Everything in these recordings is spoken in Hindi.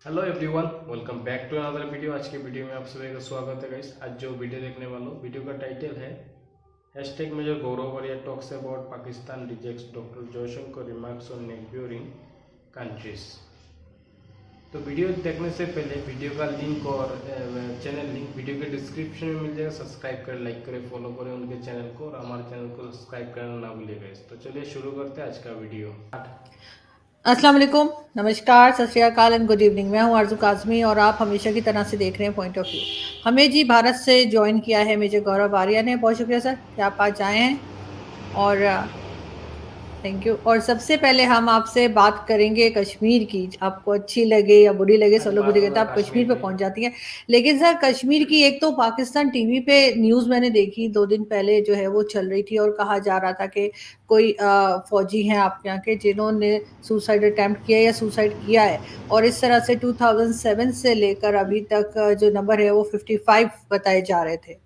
Hello everyone, welcome back to another video. आज के वीडियो में आप सभी का स्वागत है गाइस। आज जो वीडियो देखने वाला हूँ, वीडियो का टाइटल है हैशटैग मेजर गौरव वरिया talks about Pakistan rejects doctor Jaishankar remarks on neighbouring countries. तो वीडियो देखने से पहले वीडियो का लिंक और चैनल लिंक वीडियो के डिस्क्रिप्शन में मिल जाएगा। सब्सक्राइब करें, लाइक करें, फॉलो करें उनके चैनल को और हमारे चैनल को सब्सक्राइब करना ना भूलिएगा। तो चलिए शुरू करते हैं आज का वीडियो। अस्सलाम वालेकुम, नमस्कार, सत श्री अकाल एंड गुड इवनिंग। मैं हूं आरजू काज़मी और आप हमेशा की तरह से देख रहे हैं पॉइंट ऑफ व्यू। हमें जी भारत से ज्वाइन किया है मेजर गौरव आर्या ने। बहुत शुक्रिया सर कि आप आज आए हैं और थैंक यू। और सबसे पहले हम आपसे बात करेंगे कश्मीर की। आपको अच्छी लगे या बुरी लगे, सब आज लोग बात बुरी कहते होगा हैं, आप कश्मीर कश्मीर पे की। पहुंच जाती हैं। लेकिन सर कश्मीर की एक तो पाकिस्तान टीवी पे न्यूज़ मैंने देखी 2 दिन पहले जो है वो चल रही थी और कहा जा रहा था कि कोई फौजी हैं आपके यहाँ के जिन्होंने सुसाइड अटैम्प्ट किया या सुसाइड किया है। और इस तरह से 2007 से लेकर अभी तक जो नंबर है वो 55 बताए जा रहे थे।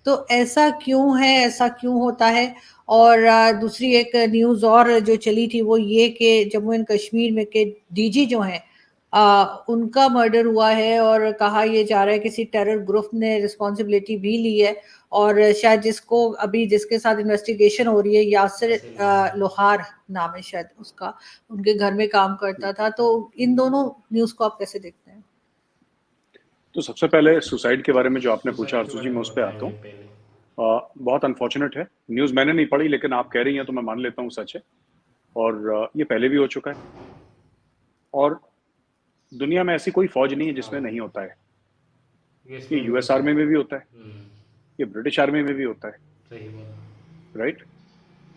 तो ऐसा क्यों है, ऐसा क्यों होता है? और दूसरी एक न्यूज़ और जो चली थी वो ये कि जम्मू एंड कश्मीर में के डीजी जो हैं उनका मर्डर हुआ है और कहा ये जा रहा है किसी टेरर ग्रुप ने रिस्पॉन्सिबिलिटी भी ली है। और शायद जिसको अभी जिसके साथ इन्वेस्टिगेशन हो रही है यासिर लोहार नाम है शायद उसका, उनके घर में काम करता था। तो इन दोनों न्यूज़ को आप कैसे देखते हैं? तो सबसे पहले सुसाइड के बारे में जो आपने पूछा सुसाइड के आरजू जी, बारे में मैं उस पे आता बताएंगे हूँ। पहले। बहुत अनफॉर्चुनेट है, न्यूज़ मैंने नहीं पढ़ी लेकिन आप कह रही हैं तो मैं मान लेता हूँ सच है। और ये पहले भी हो चुका है। और दुनिया में ऐसी कोई फौज नहीं है जिसमें हाँ, नहीं होता है। यूएस ये में भी यूएस होता आर्मी है। में भी होता है, हम्म, ये ब्रिटिश आर्मी में भी होता है। सही बोला। राइट।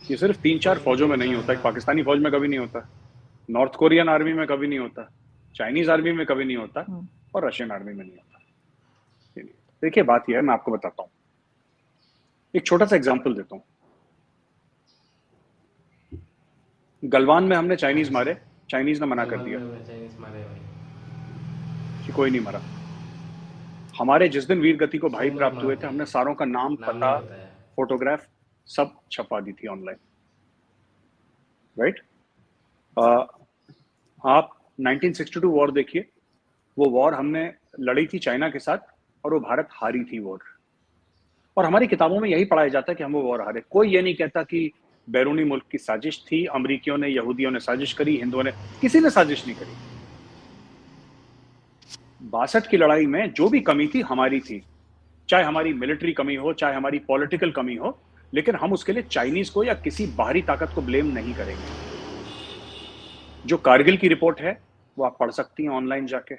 ये सिर्फ तीन चार फौज भी फौजों तो में होता नहीं है होता है। ना। पाकिस्तानी फौज में कभी नहीं होता, नॉर्थ कोरियन आर्मी में कभी नहीं होता, चाइनीज आर्मी में कभी नहीं होता, हम्म, और रशियन आर्मी में नहीं होता। देखिए बात यह है, मैं आपको बताता हूँ, एक छोटा सा एग्जाम्पल देता हूँ। गलवान में हमने हाँ चाइनीज जी। मारे, चाइनीज ने मना कर गलवान दिया में चाइनीज मारे भाई। कि कोई नहीं मरा। हमारे जिस दिन वीर गति को 100 भाई लोग प्राप्त मार हुए थे, दिए। हमने सारों का नाम, नाम नहीं पता, बताया। फोटोग्राफ सब छपवा दी थी ऑनलाइन। राइट। आप 1962 वॉर देखिए, वो वॉर हमने लड़ी थी चाइना के साथ और वो भारत हारी थी वॉर। और हमारी किताबों में यही पढ़ाया जाता है कि हम वो वॉर हारे। कोई ये नहीं कहता कि बैरूनी मुल्क की साजिश थी, अमरीकियों ने, यहूदियों ने साजिश करी, हिंदुओं ने, किसी ने साजिश नहीं करी। 62 की लड़ाई में जो भी कमी थी हमारी थी, चाहे हमारी मिलिट्री कमी हो, चाहे हमारी पॉलिटिकल कमी हो, लेकिन हम उसके लिए चाइनीज को या किसी बाहरी ताकत को ब्लेम नहीं करेंगे। जो कारगिल की रिपोर्ट है वो आप पढ़ सकती हैं ऑनलाइन जाके।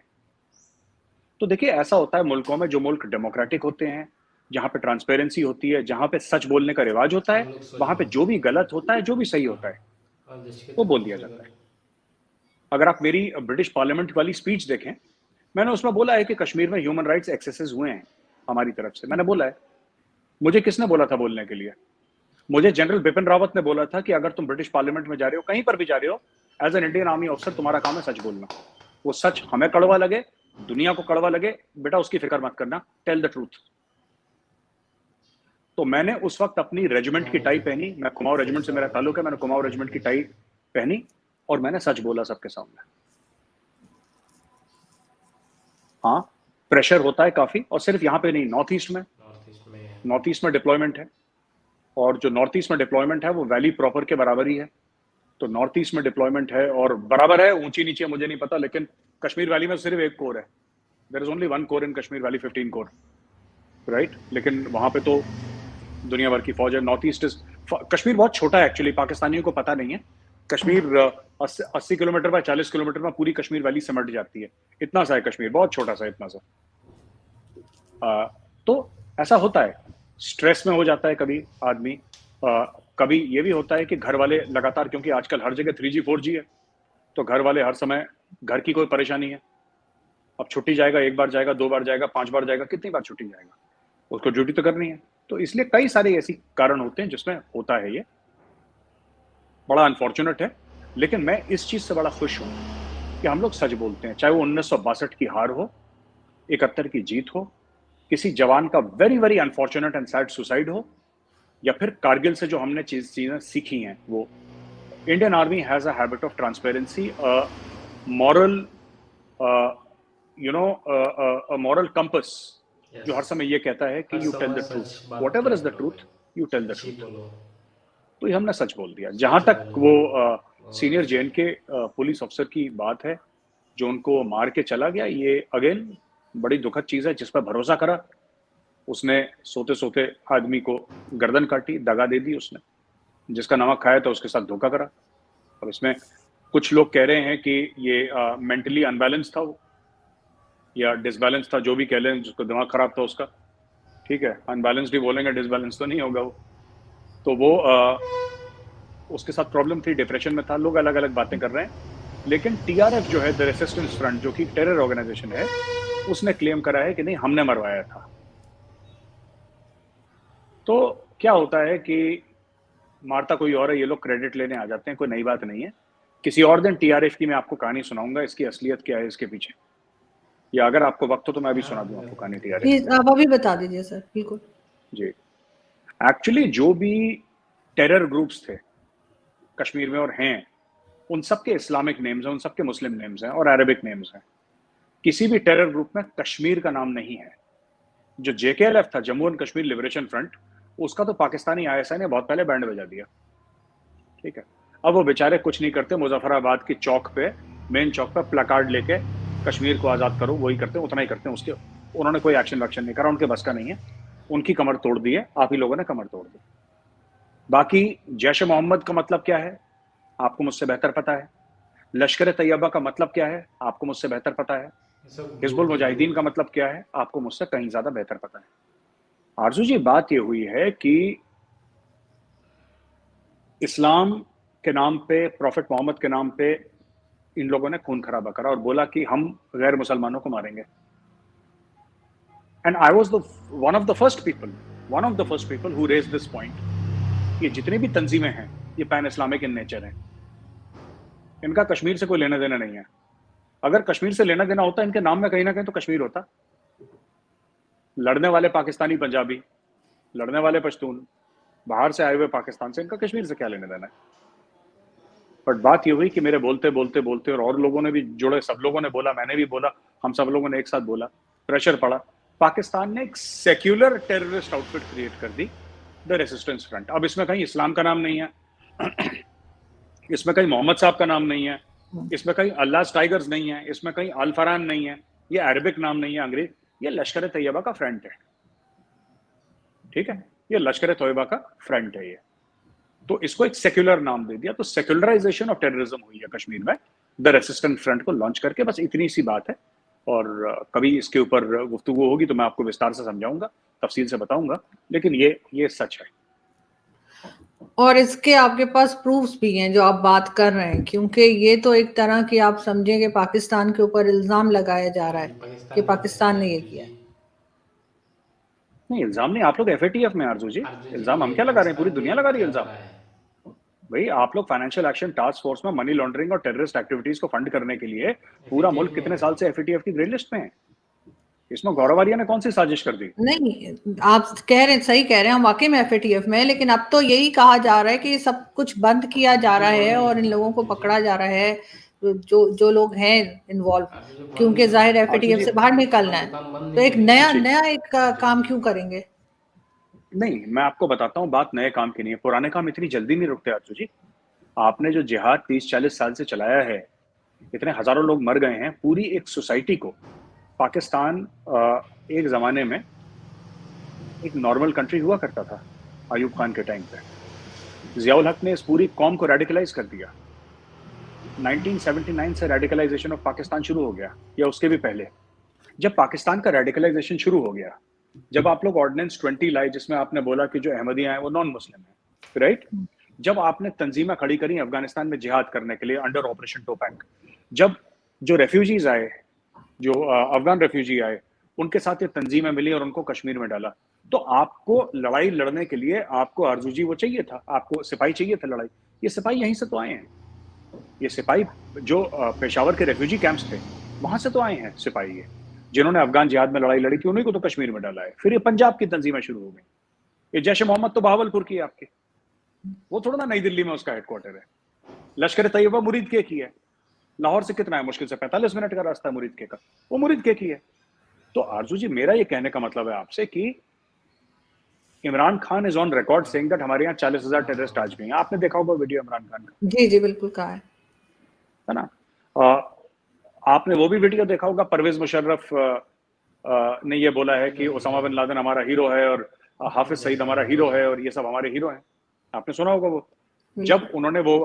तो देखिए ऐसा होता है मुल्कों में, जो मुल्क डेमोक्रेटिक होते हैं, जहां पे ट्रांसपेरेंसी होती है, जहां पे सच बोलने का रिवाज होता वो है, लोग सच वहां पे जो बोलते भी हैं। गलत होता है, जो भी सही हाँ होता हाँ। है, और देश की वो बोल तरक्की दिया के जाता है। लिए। अगर आप मेरी ब्रिटिश पार्लियामेंट वाली स्पीच देखें, मैंने उसमें बोला है कि कश्मीर में ह्यूमन राइट्स एक्सेसेस हुए हैं हमारी तरफ से, मैंने बोला है। मुझे किसने बोला था बोलने के लिए? मुझे जनरल बिपिन रावत ने बोला था कि अगर तुम ब्रिटिश पार्लियामेंट में जा रहे हो, कहीं पर भी जा रहे हो, as an Indian army officer, तुम्हारा काम है सच बोलना। वो सच हमें कड़वा लगे, दुनिया को कड़वा लगे, बेटा उसकी फिक्र मत करना, टेल द ट्रूथ। तो मैंने उस वक्त अपनी रेजिमेंट की मैंने टाई जो पहनी, मैं कुमाऊं रेजिमेंट से फैसला मेरा करा ताल्लुक है, था मैंने कुमाऊं रेजिमेंट की टाई पहनी और मैंने सच बोला सबके सामने। हाँ, प्रेशर होता है काफी, और सिर्फ यहाँ पे नहीं, नॉर्थ ईस्ट में, नॉर्थ ईस्ट में। नॉर्थ ईस्ट में डिप्लॉयमेंट है। और जो नॉर्थ ईस्ट में डिप्लॉयमेंट है वो वैली प्रॉपर के बराबर ही है। तो नॉर्थ ईस्ट में डिप्लॉयमेंट है और बराबर है, ऊंची नीचे मुझे नहीं पता, लेकिन कश्मीर वैली में सिर्फ एक कोर है। There is only one corps in Kashmir valley, 15 corps. Right. लेकिन वहां पे तो दुनिया भर की फौज है। नॉर्थ ईस्ट इज, कश्मीर बहुत छोटा है एक्चुअली, पाकिस्तानियों को पता नहीं है। कश्मीर 80 किलोमीटर बाय 40 किलोमीटर में पूरी कश्मीर वैली सिमट जाती है। इतना सा है कश्मीर, बहुत छोटा सा, इतना सा। तो ऐसा होता है, स्ट्रेस में हो जाता है कभी आदमी। कभी ये भी होता है कि घर वाले लगातार, क्योंकि आजकल हर जगह 3G 4G है, तो घर वाले हर समय, घर की कोई परेशानी है, अब छुट्टी जाएगा, एक बार जाएगा, 2 बार जाएगा, 5 बार जाएगा, कितनी बार छुट्टी जाएगा, उसको ड्यूटी तो करनी है। तो इसलिए कई सारे ऐसी कारण होते हैं जिसमें होता है ये, बड़ा अनफॉर्चुनेट है। लेकिन मैं इस चीज से बड़ा खुश हूं कि हम लोग सच बोलते हैं, चाहे वो 1962 की हार हो, 71 की जीत हो, किसी जवान का very very unfortunate and sad suicide हो, या फिर कारगिल से जो हमने चीजें सीखी हैं वो। Indian army has a habit of transparency, moral you know a moral compass Yes. जो हर समय ये कहता है कि हर यू टेल समय द सच ट्रूथ, बात वॉट एवर क्या इज द करो ट्रूथ, यू टेल द अच्छी ट्रूथ। बोलो। तो ये हमने सच बोल दिया। जहां सच तक बोलो। वो सीनियर और जेएन के पुलिस अफसर की बात है जो उनको मार के चला गया, ये अगेन बड़ी दुखद चीज है। जिस पर भरोसा करा उसने सोते सोते आदमी को गर्दन काटी, दगा दे दी उसने। जिसका नमक खाया था उसके साथ धोखा करा। और इसमें कुछ लोग कह रहे हैं कि ये मेंटली अनबैलेंस था वो, या डिसबैलेंस था, जो भी कह लें, जिसको दिमाग खराब था उसका। ठीक है, अनबैलेंस भी बोलेंगे, डिसबैलेंस तो नहीं होगा वो। तो वो उसके साथ प्रॉब्लम थी, डिप्रेशन में था। लोग अलग अलग बातें कर रहे हैं, लेकिन टीआरएफ जो है, द रेसिस्टेंस फ्रंट, जो कि टेरर ऑर्गेनाइजेशन है, उसने क्लेम करा है कि नहीं, हमने मरवाया था। तो क्या होता है कि मारता कोई और है, ये लोग क्रेडिट लेने आ जाते हैं, कोई नई बात नहीं है। किसी और दिन टीआरएफ की मैं आपको कहानी सुनाऊंगा, इसकी असलियत क्या है इसके पीछे, या अगर आपको वक्त हो तो मैं अभी सुना दूं आपको कहानी टीआरएफ प्लीज आप अभी बता दीजिए सर, बिल्कुल। जी। एक्चुअली जो भी टेरर ग्रुप्स थे कश्मीर में और हैं, उन सबके इस्लामिक नेम्स हैं, उन सबके मुस्लिम नेम्स हैं और अरबिक नेम्स हैं। किसी भी टेरर ग्रुप में कश्मीर का नाम नहीं है। जो जेकेएलएफ था, Jammu and Kashmir liberation front, उसका तो पाकिस्तानी आईएसआई ने बहुत पहले बैंड बजा दिया। ठीक है, अब वो बेचारे कुछ नहीं करते, मुजफ्फराबाद की चौक पे, मेन चौक पे प्लकार्ड लेके कश्मीर को आजाद करो, वही करते हैं, उतना ही करते हैं। उसके उन्होंने कोई एक्शन वैक्शन नहीं करा, उनके बस का नहीं है। उनकी कमर तोड़ दी है, आप ही लोगों ने कमर तोड़ दी। बाकी जैश ए मोहम्मद का मतलब क्या है आपको मुझसे बेहतर पता है। लश्कर तैयबा का मतलब क्या है आपको मुझसे बेहतर पता है। ये सब हिजबुल ग्रुप है, मुजाहिदीन का मतलब क्या है आपको मुझसे कहीं ज्यादा बेहतर पता है। आरजू जी, बात ये हुई है कि इस्लाम के नाम पे, प्रॉफिट मोहम्मद के नाम पे इन लोगों ने खून खराबा करा और बोला कि हम गैर मुसलमानों को मारेंगे। And I was the one of the first people who raise this point. ये जितनी भी तंजीमें हैं, ये पैन इस्लामिक इन नेचर है। इनका कश्मीर से कोई लेना देना नहीं है। अगर कश्मीर से लेना देना होता, इनके नाम में कहीं ना कहीं तो कश्मीर होता। लड़ने वाले पाकिस्तानी पंजाबी, लड़ने वाले पश्तून, बाहर से आए हुए पाकिस्तान से, इनका कश्मीर से क्या लेने देना है। बट बात ये हुई कि मेरे बोलते बोलते बोलते, और लोगों ने भी जुड़े, सब लोगों ने बोला, मैंने भी बोला, हम सब लोगों ने एक साथ बोला, प्रेशर पड़ा, पाकिस्तान ने एक सेक्युलर टेररिस्ट आउटफिट क्रिएट कर दी, द रेसिस्टेंस फ्रंट। अब इसमें कहीं इस्लाम का नाम नहीं है, इसमें कहीं मोहम्मद साहब का नाम नहीं है, इसमें कहीं अल्लाह टाइगर्स नहीं है, इसमें कहीं अल फरान नहीं है, ये अरबिक नाम नहीं है, अंग्रेज, ये लश्कर तैयबा का फ्रंट है। ठीक है, ये लश्कर तैयबा का फ्रंट है ये। तो इसको एक सेक्युलर नाम दे दिया। तो सेक्युलराइजेशन ऑफ टेररिज्म हुई है कश्मीर में, द रेसिस्टेंट फ्रंट को लॉन्च करके। बस इतनी सी बात है। और कभी इसके ऊपर गुफ्तगू होगी तो मैं आपको विस्तार से समझाऊंगा, तफसील से बताऊंगा, लेकिन ये सच है। और इसके आपके पास प्रूफ्स भी हैं जो आप बात कर रहे हैं, क्योंकि ये तो एक तरह की आप समझें कि पाकिस्तान के ऊपर इल्जाम लगाया जा रहा है कि पाकिस्तान ने ये किया है। नहीं, इल्जाम नहीं, आप लोग एफएटीएफ में आरजू जी, इल्जाम हम क्या लगा रहे हैं, पूरी दुनिया लगा रही है इल्जाम। भाई आप लोग फाइनेंशियल एक्शन टास्क फोर्स में मनी लॉन्ड्रिंग और टेररिस्ट एक्टिविटीज को फंड करने के लिए पूरा मुल्क कितने साल से एफएटीएफ की ग्रे लिस्ट में है। इसमें गौरव आर्या ने कौन सी साजिश कर दी? नहीं, आप कह रहे हैं, सही कह रहे हैं, हम वाकई में एफएटीएफ में है, लेकिन अब तो यही कहा जा रहा है कि सब कुछ बंद किया जा रहा है और इन लोगों को पकड़ा जा रहा है, जो लोग हैं इन्वॉल्व, क्योंकि जाहिर एफएटीएफ से बाहर निकलना है। तो एक नया एक काम क्यों करेंगे? नहीं, मैं आपको बताता हूँ, बात नए काम की नहीं है, पुराने काम इतनी जल्दी नहीं रुकते आरजू जी। आपने जो जिहाद 30-40 साल से चलाया है, इतने हजारों लोग मर गए हैं, पूरी एक सोसाइटी को। पाकिस्तान एक जमाने में एक नॉर्मल कंट्री हुआ करता था अयूब खान के टाइम पे। जियाउल हक ने इस पूरी कौम को रेडिकलाइज कर दिया। 1979 से रेडिकलाइजेशन ऑफ पाकिस्तान शुरू हो गया, या उसके भी पहले। जब पाकिस्तान का रेडिकलाइजेशन शुरू हो गया, जब आप लोग ऑर्डिनेंस 20 लाए, जिसमें आपने बोला कि जो अहमदियां हैं वो नॉन मुस्लिम है, राइट? जब आपने तंजीमें खड़ी करी अफगानिस्तान में जिहाद करने के लिए अंडर ऑपरेशन टोपैक, जब जो रेफ्यूजीज आए, जो अफगान रेफ्यूजी आए, उनके साथ ये तंजीमें मिली और उनको कश्मीर में डाला, तो आपको लड़ाई लड़ने के लिए आपको आरजू जी वो चाहिए था, आपको सिपाही चाहिए था लड़ाई। ये सिपाही यहीं से तो आए हैं, ये सिपाही जो पेशावर के रेफ्यूजी कैंप्स थे वहां से तो आए हैं सिपाही, ये जिन्होंने अफगान जिहाद में लड़ाई लड़ी थी, उन्हीं को तो कश्मीर में डाला है। फिर ये पंजाब की तंजीमें शुरू हो गई। ये जैश ए मोहम्मद तो बहावलपुर की है आपके, वो थोड़ा ना नई दिल्ली में उसका हेडक्वार्टर है। लश्कर तैयबा मुरीद के की है, लाहौर से कितना है, मुश्किल से 45 मिनट का रास्ता है मुरीद के का, वो मुरीद के की है। तो आरजू जी, मेरा ये कहने का मतलब है आपसे कि Imran Khan is on record saying that हमारे यहाँ 40,000 टेररिस्ट आज भी हैं। आपने देखा होगा वीडियो इमरान खान का, जी जी बिल्कुल कहा है ना। आपने वो भी वीडियो देखा होगा, परवेज मुशर्रफ ने ये बोला है कि ओसामा बिन लादेन हमारा हीरो है और हाफिज सईद हमारा हीरो है और ये सब हमारे हीरो हैं। आपने सुना होगा वो, जब उन्होंने वो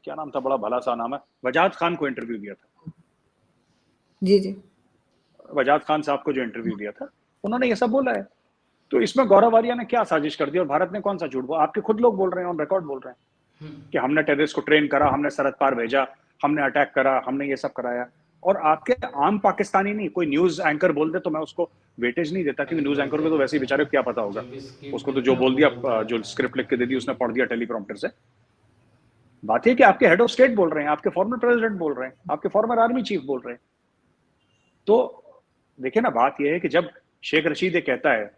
क्या नाम था, बड़ा भला सा नाम है, वजाहत खान को इंटरव्यू दिया था। जी जी वजाहत खान साहब को जो इंटरव्यू दिया था, उन्होंने ये सब बोला है। तो इसमें गौरव आर्या ने क्या साजिश कर दी और भारत ने कौन सा झूठ बोला? आपके खुद लोग बोल रहे हैं, ऑन रिकॉर्ड बोल रहे हैं कि हमने टेररिस्ट को ट्रेन करा, हमने सरहद पार भेजा, हमने अटैक करा, हमने ये सब कराया। और आपके आम पाकिस्तानी नहीं, कोई न्यूज एंकर बोल दे तो मैं उसको वेटेज नहीं देता, क्योंकि न्यूज एंकर को तो वैसे ही बेचारे को क्या पता होगा, उसको तो जो बोल दिया, जो स्क्रिप्ट लिख के दे दी उसने पढ़ दिया टेलीप्रॉम्प्टर से। बात है कि आपके हेड ऑफ स्टेट बोल रहे हैं, आपके फॉर्मर प्रेसिडेंट बोल रहे हैं, आपके फॉर्मर आर्मी चीफ बोल रहे हैं। तो देखिए ना, बात यह है कि जब शेख रशीद ये कहता है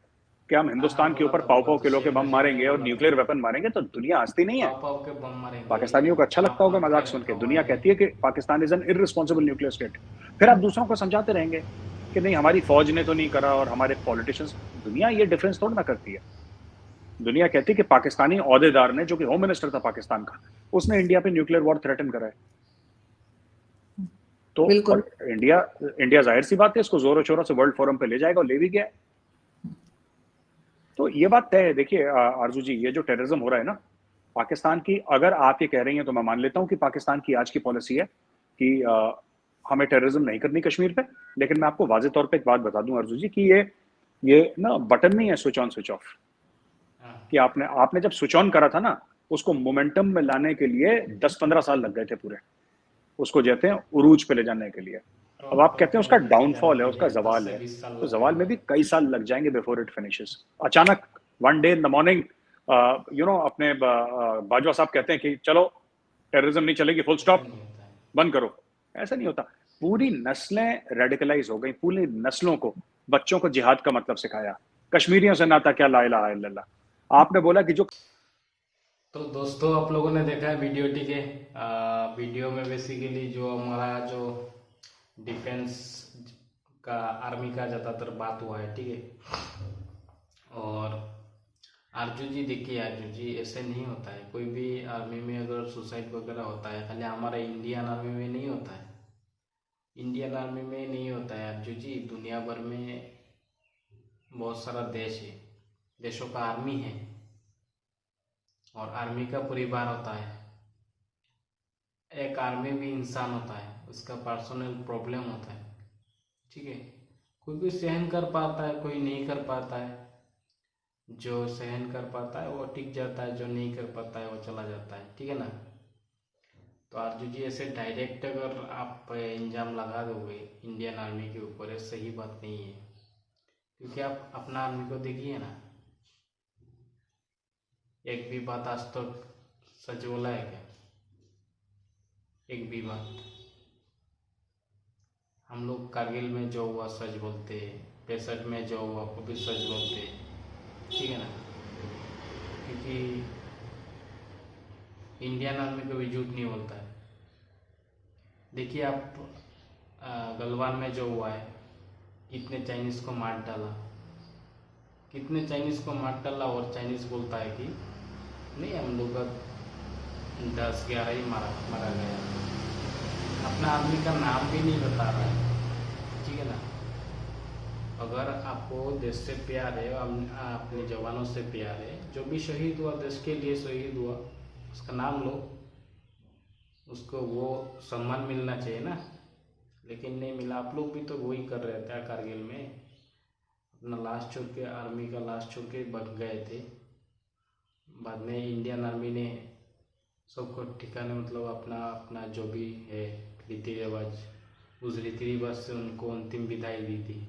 कि हम हिंदुस्तान के ऊपर पाव किलो के बम मारेंगे और न्यूक्लियर वेपन मारेंगे, तो दुनिया हंसती नहीं है। पाव के बम मारेंगे, पाकिस्तानियों को अच्छा लगता होगा मजाक सुन के। दुनिया कहती है कि Pakistan is an irresponsible nuclear state. फिर आप दूसरों को समझाते रहेंगे कि नहीं हमारी फौज ने तो नहीं करा और हमारे पॉलिटिशियंस। दुनिया ये डिफरेंस थोड़ा ना करती है। दुनिया कहती है कि पाकिस्तानी ओहदेदार ने, जो कि होम मिनिस्टर था पाकिस्तान का, उसने इंडिया पे न्यूक्लियर वॉर थ्रेटन करा है। तो बिल्कुल। इंडिया जाहिर सी बात है इसको जोरों शोरों से वर्ल्ड फोरम पे ले जाएगा और ले भी गया है। तो ये बात तय है। देखिए आरजू जी, ये जो टेररिज्म हो रहा है ना पाकिस्तान की, अगर आप ये कह रही हैं तो मैं मान लेता हूं कि पाकिस्तान की आज की पॉलिसी है कि हमें टेररिज्म नहीं करनी कश्मीर पे। लेकिन मैं आपको वाजे तौर पे एक बात बता दूं आरजू जी कि ये ना बटन नहीं है स्विच ऑन स्विच ऑफ, कि आपने जब स्विच ऑन करा था ना, उसको मोमेंटम में लाने के लिए 10-15 साल लग गए थे पूरे, उसको कहते हैं उरूज पे ले जाने के लिए। अब आप कहते हैं उसका डाउनफॉल है, उसका जवाल है, तो जवाल में भी कई साल लग जाएंगे बिफोर इट फिनिशेस। अचानक one day in the morning अपने बाजवा साहब कहते हैं कि चलो टेररिज्म नहीं चलेगी, फुल स्टॉप, बंद करो। ऐसा नहीं होता। पूरी नस्लें रेडिकलाइज हो गई, पूरी नस्लों को, बच्चों को जिहाद का मतलब सिखाया। कश्मीरियों से नाता क्या, ला इलाहा इल्लल्लाह। आपने बोला कि जो तो दोस्तों, आप लोगों ने देखा है वीडियो, ठीक है। वीडियो में बेसिकली जो हमारा जो डिफेंस का, आर्मी का ज़्यादातर बात हुआ है, ठीक है। और आरजू जी, देखिए आरजू जी, ऐसे नहीं होता है। कोई भी आर्मी में अगर सुसाइड वगैरह होता है, खाली हमारा इंडियन आर्मी में नहीं होता है, इंडियन आर्मी में नहीं होता है आरजू जी, दुनिया भर में बहुत सारा देश है, देशों का आर्मी है, और आर्मी का परिवार होता है। एक आर्मी भी इंसान होता है, उसका पर्सनल प्रॉब्लम होता है, ठीक है। कोई सहन कर पाता है, कोई नहीं कर पाता है। जो सहन कर पाता है वो टिक जाता है, जो नहीं कर पाता है वो चला जाता है, ठीक है ना। तो आरजू जी, ऐसे डायरेक्ट अगर आप इल्जाम लगा दोगे इंडियन आर्मी के ऊपर, ये सही बात नहीं है। क्योंकि आप अपना आर्मी को देखिए ना, एक भी बात आज तक सच बोला है क्या? एक भी बात। हम लोग कारगिल में जो हुआ सच बोलते हैं, 65 में जो हुआ वो भी सच बोलते हैं, ठीक है ना। क्योंकि इंडियन आर्मी को भी झूठ नहीं बोलता है। देखिए आप, गलवान में जो हुआ है, कितने चाइनीज़ को मार डाला, कितने चाइनीज़ को मार डाला, और चाइनीज़ बोलता है कि नहीं, हम लोग 10-11 ही मारा गया। अपना आर्मी का नाम भी नहीं बता रहा है, ठीक है ना। अगर आपको देश से प्यार है, अपने जवानों से प्यार है, जो भी शहीद हुआ देश के लिए शहीद हुआ, उसका नाम लो, उसको वो सम्मान मिलना चाहिए ना। लेकिन नहीं मिला। आप लोग भी तो वही कर रहे थे कारगिल में, अपना लाश छोड़ के, आर्मी का लाश छोड़ के भाग गए थे। बाद में इंडियन आर्मी ने सबको ठिकाने, मतलब अपना अपना जो भी है रीति रिवाज, उस रीति रिवाज से उनको अंतिम विदाई दी थी।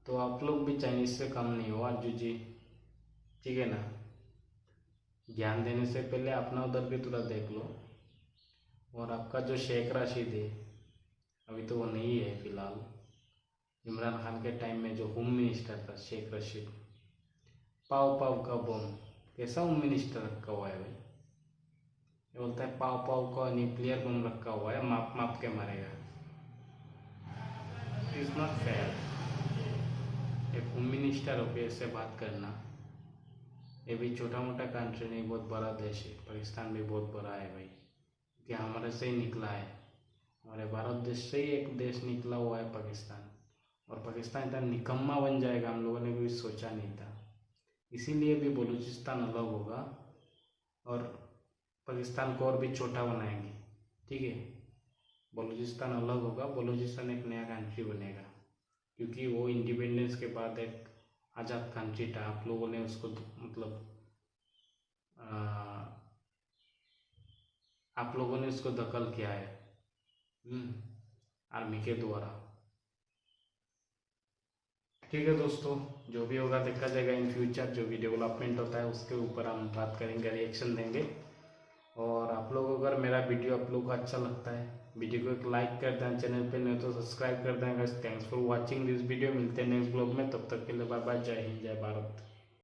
तो आप लोग भी चाइनीज से कम नहीं हो आरजू जी, ठीक है ना। ज्ञान देने से पहले अपना उधर भी थोड़ा देख लो। और आपका जो शेख राशिद है, अभी तो वो नहीं है फिलहाल, इमरान खान के टाइम में जो होम मिनिस्टर था शेख राशिद, पाव का बम, कैसा होम मिनिस्टर रखा हुआ है भाई। ये बोलता है पाव पाव का न्यूक्लियर बम रखा हुआ है, माप माप के मारेगा। Is not fair. एक होम मिनिस्टर होकर ऐसे बात करना। ये भी छोटा मोटा कंट्री नहीं, बहुत बड़ा देश है। पाकिस्तान भी बहुत बड़ा है भाई, कि हमारे से ही निकला है। हमारे भारत देश से ही एक देश निकला हुआ है पाकिस्तान, और पाकिस्तान इतना निकम्मा बन जाएगा हम लोगों ने भी सोचा नहीं था। इसीलिए भी बलूचिस्तान अलग होगा और पाकिस्तान को और भी छोटा बनाएंगे, ठीक है। बलूचिस्तान अलग होगा, बलूचिस्तान एक नया कंट्री बनेगा, क्योंकि वो इंडिपेंडेंस के बाद एक आज़ाद कंट्री था। आप लोगों ने उसको मतलब आप लोगों ने उसको दखल किया है आर्मी के द्वारा। ठीक है दोस्तों, जो भी होगा देखा जाएगा इन फ्यूचर। जो भी डेवलपमेंट होता है उसके ऊपर हम बात करेंगे, रिएक्शन देंगे। और आप लोगों को अगर मेरा वीडियो आप लोगों को अच्छा लगता है, वीडियो को एक लाइक कर दें, चैनल पे नहीं तो सब्सक्राइब कर दें। Thanks for watching this video. मिलते हैं नेक्स्ट ब्लॉग में, तब तक के लिए बाय बाय। जय हिंद, जय भारत।